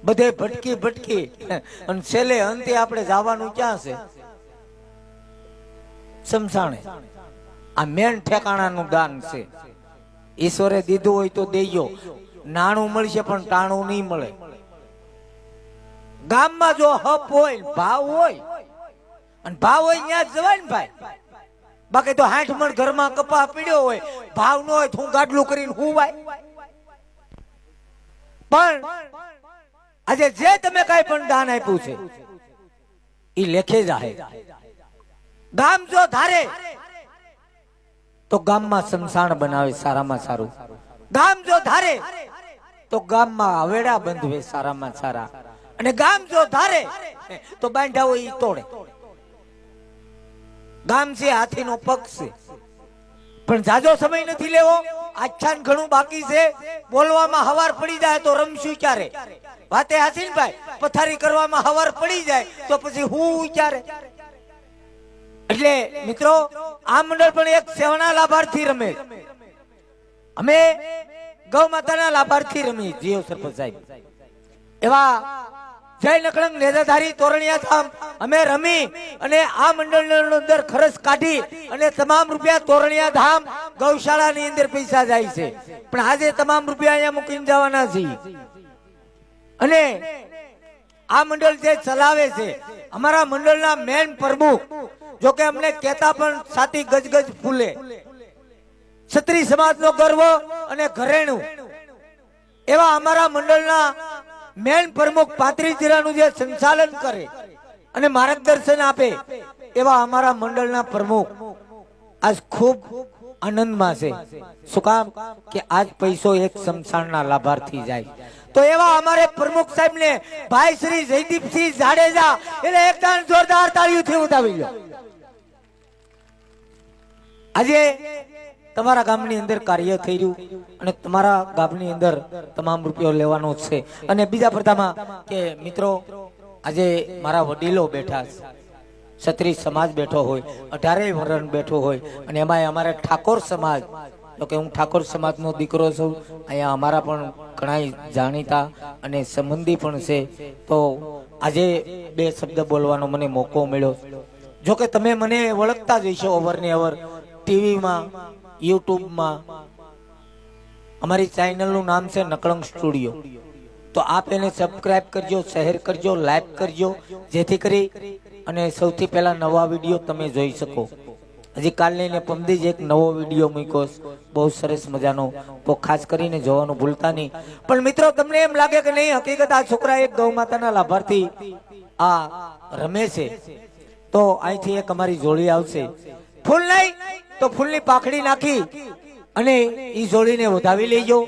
બધે ભટકી ભટકી અને છેલ્લે અંતે આપણે જવાનું ક્યાં છે? સમસાણે. આ મેન ઠેકાણાનું દાન છે. ઈશ્વરે દીધું હોય તો દેજો. નાણું મળશે પણ ટાણું નહીં મળે. ગામમાં જો હપ હોય, ભાવ હોય, અને ભાવ હોય ત્યાં જવાય ને ભાઈ. બાકી તો 60 મણ ઘરમાં કપા પીડ્યો હોય, ભાવ ન હોય હું ગાડલું કરીને હું ભાઈ. પણ આજે જે તમે કઈ પણ દાન આપ્યું છે એ લેખે જાહે. ગામ જો ધારે તો ગામમાં સમસાણ બનાવે સારામાં સારું. ગામ જો ધારે તો ગામમાં હવેડા બંધવે સારામાં સારા. અને ગામ જો ધારે તો બાંધા હોય ઈ તોડે. ગામ છે હાથીનો પગ છે. પણ જાજો સમય નથી લેવો. આખ્યાન ઘણું બાકી છે. બોલવામાં હવાર પડી જાય તો રમશું ક્યારે? વાતે હાસીન ભાઈ, પથારી કરવામાં હવાર પડી જાય તો પછી હું ક્યારે? એટલે મિત્રો, આ મંડળ પણ એક સેવાના લાભાર્થી રમે. અમે ગૌ માતાના લાભાર્થી રમી. જીઓ સરપંચ સાહેબ એવા જય નકળંગ નેજાધારી તોરણિયા ધામ અમે રમી અને આ મંડળ અંદર ખર્ચ કાઢી અને તમામ રૂપિયા તોરણિયા ધામ ગૌશાળાની અંદર પૈસા જાય છે. પણ આજે તમામ રૂપિયા અહીંયા મૂકીને જવાના છે. અને આ મંડળ જે ચલાવે છે અમારા મંડળના મેન પ્રમુખ, જો કે અમને કહેતા પણ સાથી ગજગજ ફૂલે. ક્ષત્રિય સમાજનો ગર્વ અને ઘરેણું એવા અમારા મંડળના મેન પ્રમુખ 35 જિલ્લાનું જે સંચાલન કરે અને માર્ગદર્શન આપે એવા અમારા મંડળના પ્રમુખ આજ ખૂબ આનંદમાં છે. શું કામ કે આજ પૈસો એક સમસાણના લાભાર્થી જાય. તો એવા અમારે પ્રમુખ સાહેબ ને ભાઈ શ્રી જયદીપસિંહ જાડેજા એટલે એકદમ જોરદાર તાળીઓથી ઉતાવી લો. આજે તમારા ગામની અંદર કાર્ય થઈ રહ્યું અને તમારા ગામની અંદર તમામ રૂપિયો લેવાનો છે. અને બીજા પ્રથામાં કે મિત્રો, આજે મારા વડીલો બેઠા છે, ક્ષત્રિય સમાજ બેઠો હોય, 18 વરણ બેઠો હોય, અને એમાં અમારે ઠાકોર સમાજ, તો કે હું ઠાકોર સમાજનો દીકરો છું. અહીંયા અમારા પણ ઘણા જાણીતા અને સંબંધી પણ છે. તો આજે 2 શબ્દ બોલવાનો મને મોકો મળ્યો. જો કે તમે મને ઓળખતા જ હશો અવરને અવર ટીવીમાં, યુટ્યુબમાં. અમારી ચેનલનું નામ છે નકળંગ સ્ટુડિયો. તો આપ એને સબસ્ક્રાઇબ કરજો, શેર કરજો, લાઈક કરજો, જેથી કરી અને સૌથી પહેલા નવા વિડીયો તમે જોઈ શકો. હજી કાલની ને પમદી જ એક નવો વિડીયો મૂક્યો, બહુ સરસ મજાનો. તો ખાસ કરીને જોવાનું ભૂલતા નહીં. પણ મિત્રો, તમને એમ લાગે કે નહીં, હકીકત આ છોકરા એક ગૌ માતાના લાભાર્થી આ રમે છે, તો અહીંથી એક અમારી જોડી આવશે. ફૂલ નહીં તો ફૂલની પાખડી નાખી અને ઈ જોડીને વધાવી લેજો.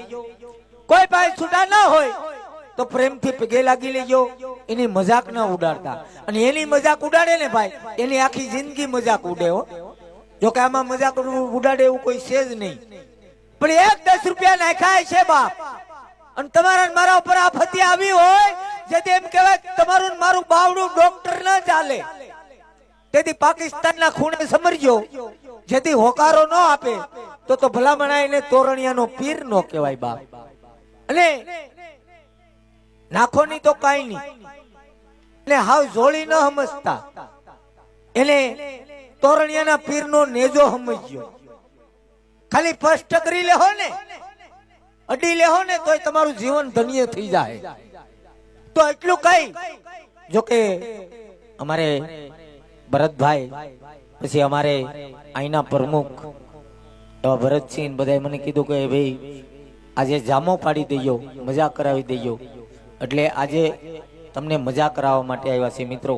કોઈ પાસે છૂટા ના હોય તો પ્રેમથી પગે લાગી લેજો. એની મજાક ના ઉડાડતા. અને એની મજાક ઉડાડે ને ભાઈ, એની આખી જિંદગી મજાક ઉડે હો. જો કે આમાં મજાક ઉડાડે એવું કોઈ છે જ નહીં. પણ 10 રૂપિયા નાખ્યા છે બાપ, અને તમારા મારા ઉપર આફતી આવી હોય, જેથી એમ કહેવાય તમારું મારું બાવડું ડોક્ટર ના ચાલે, તેથી પાકિસ્તાનના ખૂણે સમરજો. જેથી હોકારો ન આપે તો ભલામણ એને તોરણિયાનો પીર ન કહેવાય બાપ. અને નાખો ની તો કઈ નહીં, એટલે હાવ જોડી ન સમજતા, એને તોરણિયાના પીરનો નેજો સમજ્યો. ખાલી સ્પષ્ટ કરી લેહો ને, અડી લેહો ને, તોય તમારું જીવન ધન્ય થઈ જાય. તો એટલું કઈ, જો કે અમારે ભરતભાઈ, પછી અમારે અહીંના પ્રમુખ એવા ભરતસિંહ બધાએ મને કીધું કે ભાઈ આજે જામો પાડી દઈયો, મજા કરાવી દઈયો. એટલે આજે તમને મજા કરાવવા માટે આવ્યા છે મિત્રો,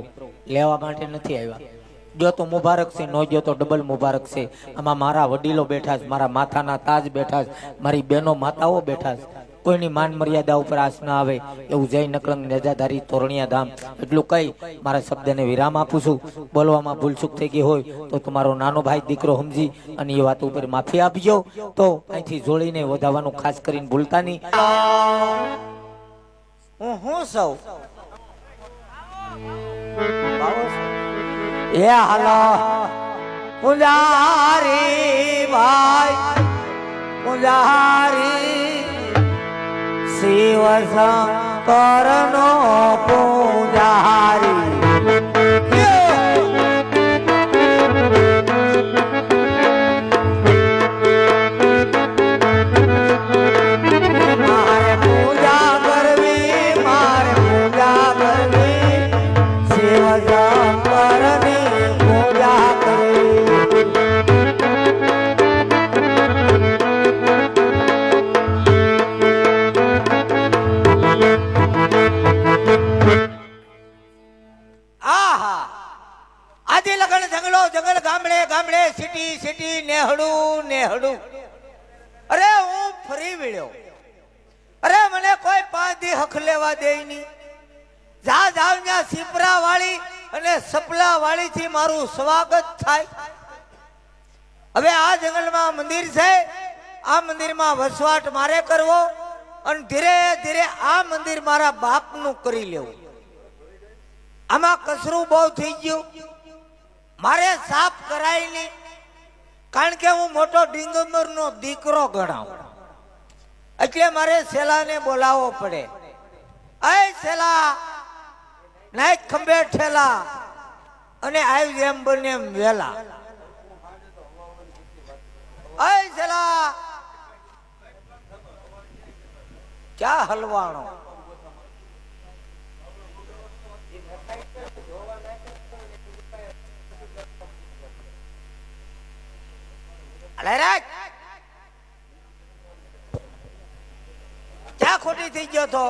લેવા માટે નથી આવ્યા. જો તો મુબારક છે, નો જો તો ડબલ મુબારક છે. આમાં મારા વડીલો બેઠા છે, મારા માથાના તાજ બેઠા છે, મારી બહેનો માતાઓ બેઠા છે. કોઈની માન મર્યાદા ઉપર આસ ના આવે એવું જય નકળંગ નેજાધારી તોરણિયા ધામ એટલું કઈ મારા શબ્દને વિરામ આપું છું. બોલવામાં ભૂલચૂક થઈ ગઈ હોય તો તમારો નાનો ભાઈ દીકરો સમજી અને એ વાત ઉપર માફી આપજો. તો અહીંથી જોડીને વધાવવાનું ખાસ કરીને ભૂલતા નહીં. હું સૌ એ હાલો પુજારી ભાઈ, પુજારી શિવ શંકરનો નેહડું નેહડું અરે હું ફરી વળ્યો અરે મને કોઈ 5 દી હક લેવા દે નહીં જા જાવ ત્યાં સિપરા વાળી અને સપલા વાળી થી મારું સ્વાગત થાય હવે આ જંગલમાં મંદિર છે આ મંદિરમાં વસવાટ મારે કરવો અને ધીરે ધીરે આ મંદિર મારા બાપનું કરી લેવું આમાં કસરું બહુ થઈ ગયું મારે સાફ કરાય નહીં કારણ કે હું મોટો ડિંગમરનો દીકરો ગણાવું એટલે મારે સેલાને બોલાવવો પડે એ સેલા નાઈક ખંભે ઠેલા અને આવ્યું એમ બને એમ વેલા એ સેલા ક્યાં હલવાણો ક્યાં ખોટી થઈ ગયો તો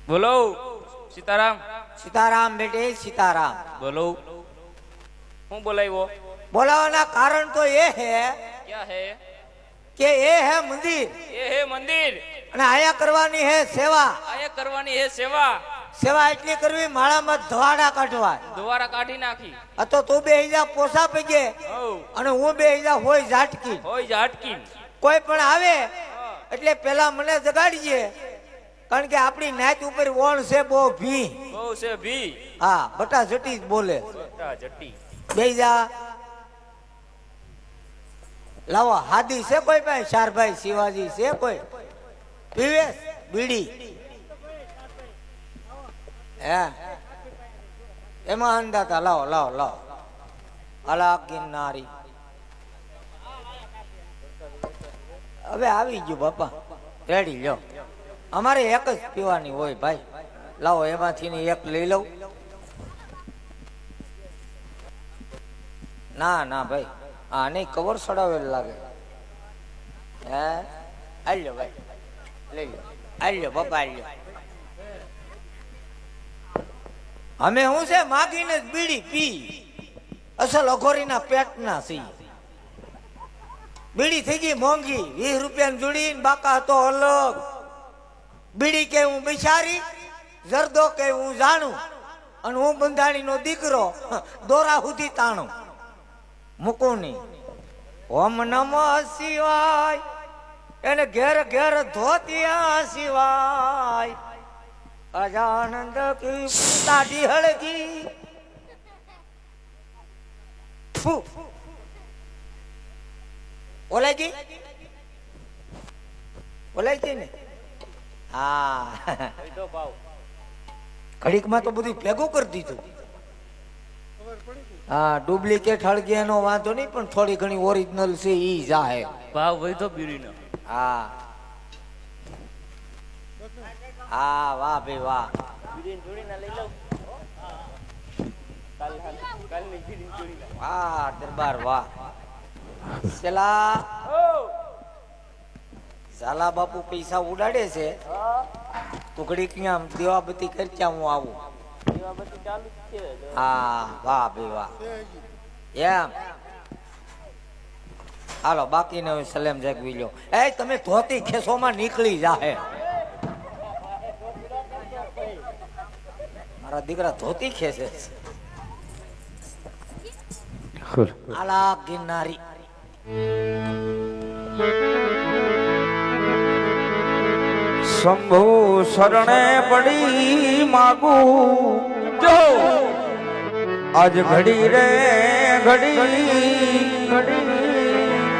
બોલો સીતારામ સીતારામ બેटे सीताराम બોલો હું બોલાવ્યો બોલાવાના કારણ તો એ હે क्या है કે એ હે મંદિર ये है मंदिर અને આયા કરવાની હે સેવા આયા કરવાની है सेवा સેવા એટલી કરવી માળામાં ધવાડા કાઢવા દ્વારા કાઢી નાખી આ તો તું બેહીજા પોસા પગે અને હું બેહીજા હોય ઝાટકી હોય ઝાટકી કોઈ પણ આવે એટલે પેલા મને જગાડીએ કારણ કે આપણી નાચ ઉપર ઓણ છે બહુ ભી બહુ છે ભી હા બટા જટી જ બોલે બટા જટી બેહીજા લાવો હાદી છે કોઈ ભાઈ શારભાઈ શિવાજી છે કોઈ પીવે બીડી હે એમાં અંદાતા લાવો લાવો લાવો અલા ગિરનારી હવે આવી ગયું બાપા રેડી લ્યો અમારે એક જ પીવાની હોય ભાઈ લાવો એમાંથી એક લઈ લઉં ના ના ભાઈ હા નહીં કવર સડાવેલ લાગે હે આલ્યો ભાઈ લઈ લો આલ્યો બાપા આલ્યો અમે હું છે માગીને જ બીડી પી અસલ અઘોરીના પેટના સી બીડી થઈ ગઈ મોંઘી 20 રૂપિયાની જોડી બાકા હતો અલગ બીડી કે હું બિચારી જરદો કે હું જાણું અને હું બંધાણીનો દીકરો દોરા સુધી તાણું મૂકું નહીં ઓમ નમઃ શિવાય એને ઘેર ઘેર ધોતિયા શિવાય અજાનંદ કી દાઢી હળગી ઓલાજી ઓલાજી ને હા ઘડીકમાં તો બધું ભેગું કરી દીધું હા ડુપ્લિકેટ હળગીયાનો વાંધો નહીં પણ થોડી ઘણી ઓરિજિનલ છે ઈ જાહે ભાવ વધો બીડીનો હા હા વાહ ભાઈ વાહ બીડીની જોડી ના લઈ લઉં કાલની બીડીની જોડી વાહ દરબાર વાહ ચલા સાલા બાપુ પૈસા ઉડાડે છે ટુકડી ક્યાં દીવાબત્તી કરતા હું આવું દીવાબત્તી ચાલુ છે હા વાહ ભાઈ વાહ એમ હાલો બાકીને હવે સલેમ જાગવી લો એ તમે ધોતી ખેસોમાં નીકળી જાહે મારા દીકરા ધોતી ખેસે આલા ગિરનારી શંભુ શરણે પડી માગું જો આજ ઘડી રે ઘડી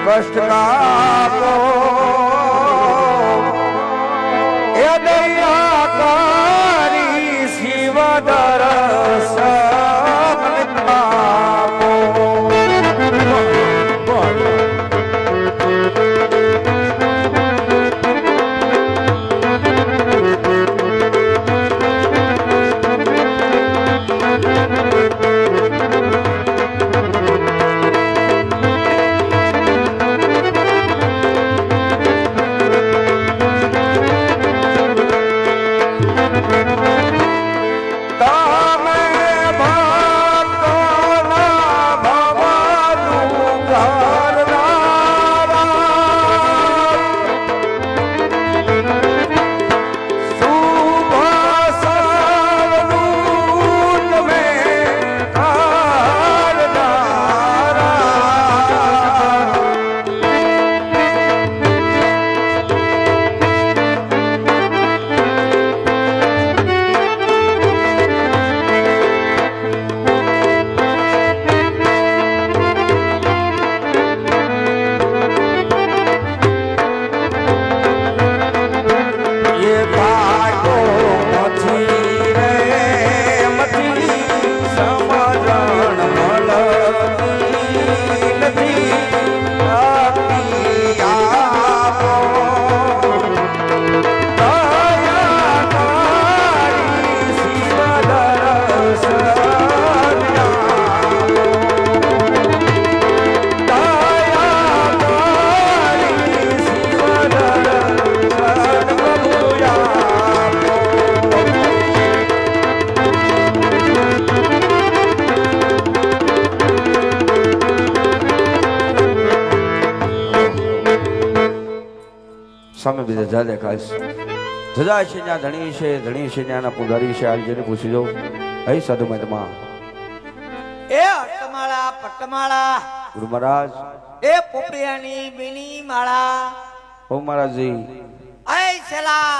કષ્ટ કાપો એ દયા કરી શિવ દર્શન આપો સામે બીજા જા દેખાશ જજા છે ત્યાં ધણી છે ત્યાંના પૂજારી છે આજ જેને પૂછી દઉં હઈ સાધુ મહાત્મા એ અટમાળા પટમાળા ગુરુ મહારાજ એ પોપિયાની બીની માળા ઓ મહારાજજી એ છેલા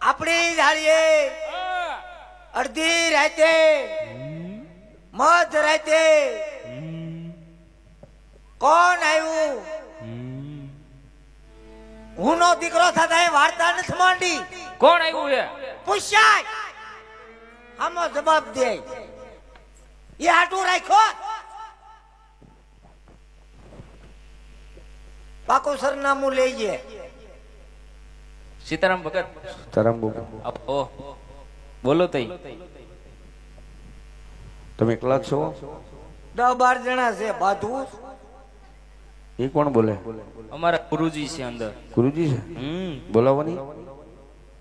આપણી ઝાડીએ અડધી રાતે મધ રાતે કોણ આવ્યું હું નો દીકરો થતા એ વાર્તા નથી માંડી કોણ આવ્યું છે પૂછાય આમાં જવાબ દે એ હાટું રાખ્યો પાકું સરનામું લઈએ સીતારામ ભગત તરમ ઓ બોલો તઈ તમે એકલા જ છો 10-12 જણા છે બાધું એ કોણ બોલે અમારા ગુરુજી છે અંદર ગુરુજી છે બોલાવવાની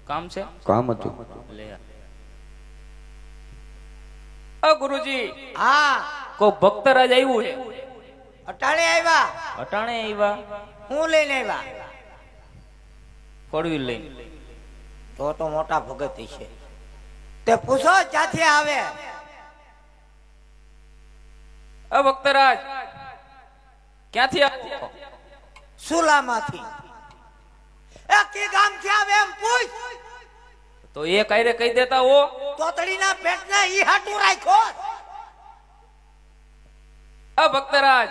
કામ છે કામ હતું લે અ ગુરુજી હા કોઈ ભક્તરાજ આવ્યું છે અટાણે આવ્યા અટાણે આવ્યા હું લઈને આવ્યા પડવી લઈને તો મોટા ભગત છે તે પૂછો ક્યાંથી આવે અ ભક્તરાજ ક્યાંથી આવ્યો સુલામાંથી એ કી ગામ થી આવે એમ પૂછ તો એ કાયરે કહી દેતા હો તોતડીના પેટના ઈ હાટું રાખ્યો અ ભક્તરાજ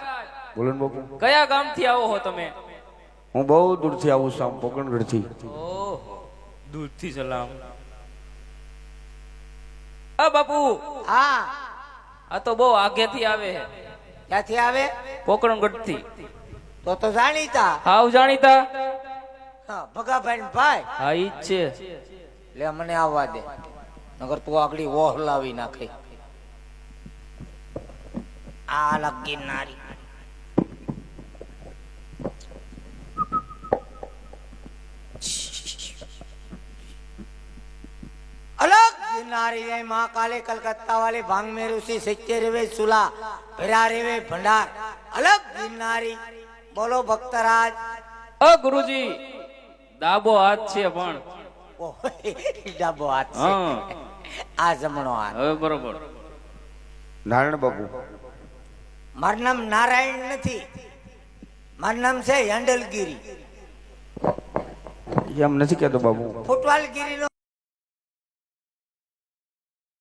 બોલો ને બાપુ કયા ગામથી આવો હો તમે હું બહુ દૂરથી આવું છું આમ પોકણગઢથી ઓહો દૂરથી સલામ અ બાપુ હા આ તો બહુ આગેથી આવે છે ક્યાંથી આવે પોકરણગઢ થી તો જાણીતા હાવ જાણીતા હા ભગાભાઈ ને ભાઈ હા ઈ જ છે લે મને આવવા દે નગર તું આગળી વોહ લાવી નાખે આ લગી નારી अलग गिरनारी रे माँ काले कलकत्ता वाले भांग में ऋषि सच्चे रेवे सुला फिरा रेवे भंडार अलग गिरनारी बोलो भक्तराज અ ગુરુજી દાબો હાથ છે પણ ઓહ, ડાબો હાથ છે હા આ જમણો હાથ હવે બરોબર નારાયણ બાપુ મારું નામ નારાયણ નથી મારું નામ છે હેન્ડલગીરી એમ નથી કહેતો બાપુ ફૂટવાલગીરી નો